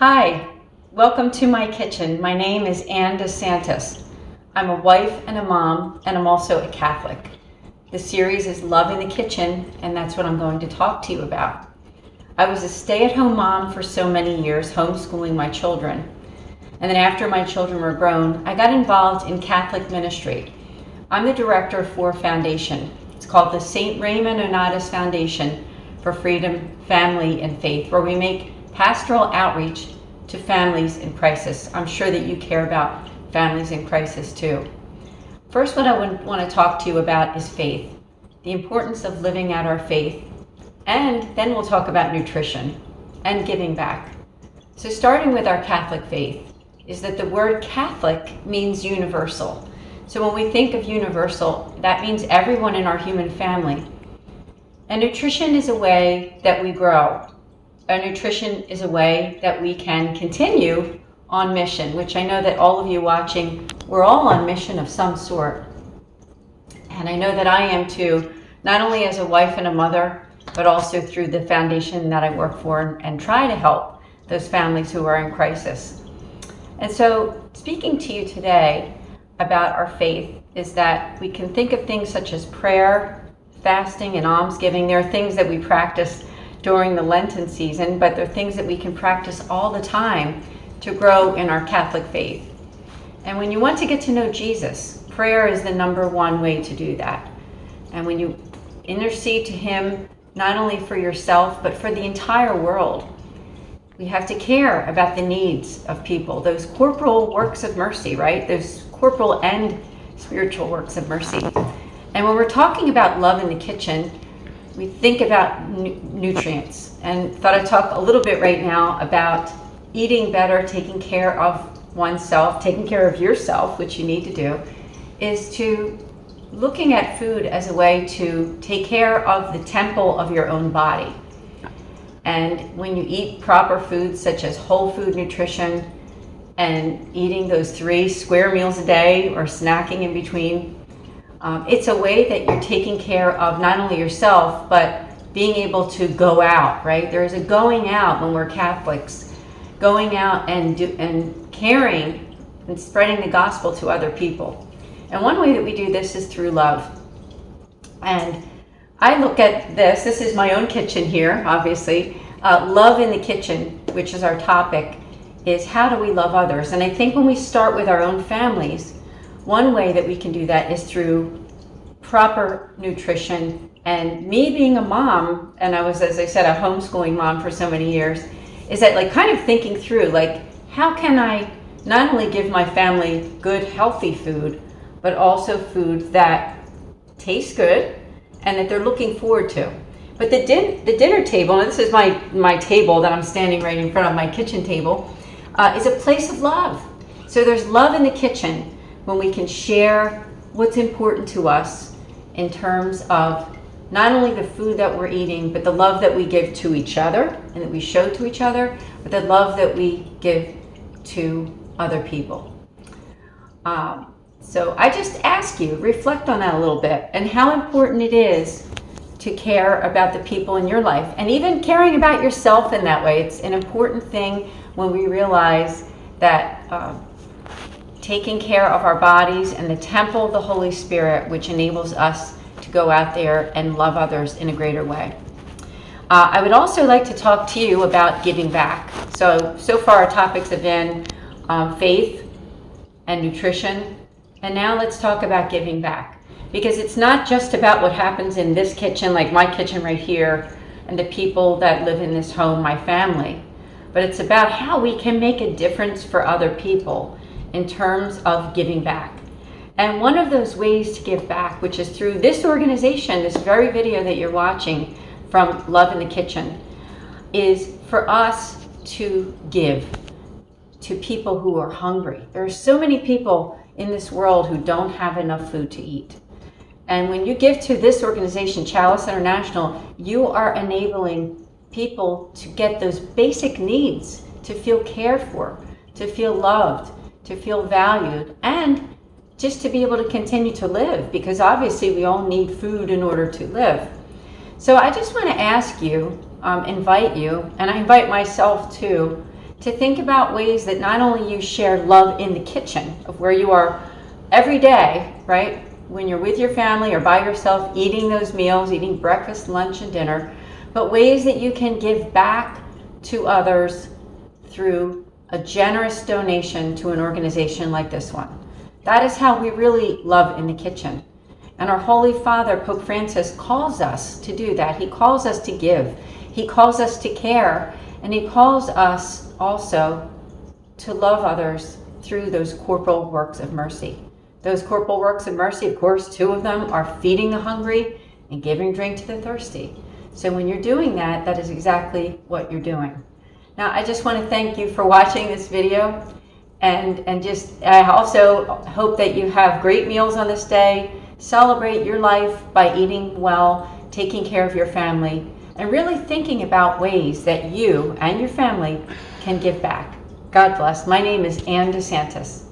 Hi, welcome to my kitchen. My name is deSantis. I'm a wife and a mom, and I'm also a Catholic. The series is Love in the Kitchen, and that's what I'm going to talk to you about. I was a stay-at-home mom for so many years, homeschooling my children. And then after my children were grown, I got involved in Catholic ministry. I'm the director for a foundation. It's called the St. Raymond Nonnatus Foundation for Freedom, Family, and Faith, where we make pastoral outreach to families in crisis. I'm sure that you care about families in crisis too. First, what I would want to talk to you about is faith, the importance of living out our faith, and then we'll talk about nutrition and giving back. So starting with our Catholic faith is that the word Catholic means universal. So when we think of universal, that means everyone in our human family. And nutrition is a way that we grow. Nutrition is a way that we can continue on mission, which I know that all of you watching, we're all on mission of some sort. And I know that I am too, not only as a wife and a mother, but also through the foundation that I work for and try to help those families who are in crisis. And so speaking to you today about our faith is that we can think of things such as prayer, fasting, and almsgiving. There are things that we practice during the Lenten season, but they're things that we can practice all the time to grow in our Catholic faith. And when you want to get to know Jesus, prayer is the number one way to do that. And when you intercede to him, not only for yourself, but for the entire world, we have to care about the needs of people, those corporal works of mercy, right? Those corporal and spiritual works of mercy. And when we're talking about love in the kitchen, we think about nutrients, and thought I'd talk a little bit right now about eating better, taking care of oneself, taking care of yourself, which you need to do, is to looking at food as a way to take care of the temple of your own body. And when you eat proper foods such as whole food nutrition and eating those 3 square meals a day or snacking in between, it's a way that you're taking care of not only yourself, but being able to go out, right? There's a going out when we're Catholics, going out and caring and spreading the gospel to other people. And one way that we do this is through love. And I look at this is my own kitchen here, obviously. Love in the kitchen, which is our topic, is how do we love others? And I think when we start with our own families, one way that we can do that is through proper nutrition. And me being a mom, and I was, as I said, a homeschooling mom for so many years, is that like kind of thinking through, like, how can I not only give my family good, healthy food, but also food that tastes good and that they're looking forward to. But the dinner table, and this is my table that I'm standing right in front of, my kitchen table, is a place of love. So there's love in the kitchen when we can share what's important to us in terms of not only the food that we're eating, but the love that we give to each other and that we show to each other, but the love that we give to other people. So I just ask you, reflect on that a little bit and how important it is to care about the people in your life, and even caring about yourself in that way. It's an important thing when we realize that taking care of our bodies and the temple of the Holy Spirit, which enables us to go out there and love others in a greater way. I would also like to talk to you about giving back. So far our topics have been faith and nutrition, and now let's talk about giving back. Because it's not just about what happens in this kitchen, like my kitchen right here, and the people that live in this home, my family, but it's about how we can make a difference for other people in terms of giving back. And one of those ways to give back, which is through this organization, this very video that you're watching from Love in the Kitchen, is for us to give to people who are hungry. There are so many people in this world who don't have enough food to eat. And when you give to this organization, Chalice International, you are enabling people to get those basic needs, to feel cared for, to feel loved, to feel valued, and just to be able to continue to live, because obviously we all need food in order to live. So I just want to ask you, invite you, and I invite myself too, to think about ways that not only you share love in the kitchen of where you are every day, right? When you're with your family or by yourself, eating those meals, eating breakfast, lunch, and dinner, but ways that you can give back to others through a generous donation to an organization like this one. That is how we really love in the kitchen. And our Holy Father, Pope Francis, calls us to do that. He calls us to give. He calls us to care. And he calls us also to love others through those corporal works of mercy. Those corporal works of mercy, of course, 2 of them are feeding the hungry and giving drink to the thirsty. So when you're doing that, that is exactly what you're doing. Now, I just want to thank you for watching this video. And I also hope that you have great meals on this day. Celebrate your life by eating well, taking care of your family, and really thinking about ways that you and your family can give back. God bless. My name is deSantis.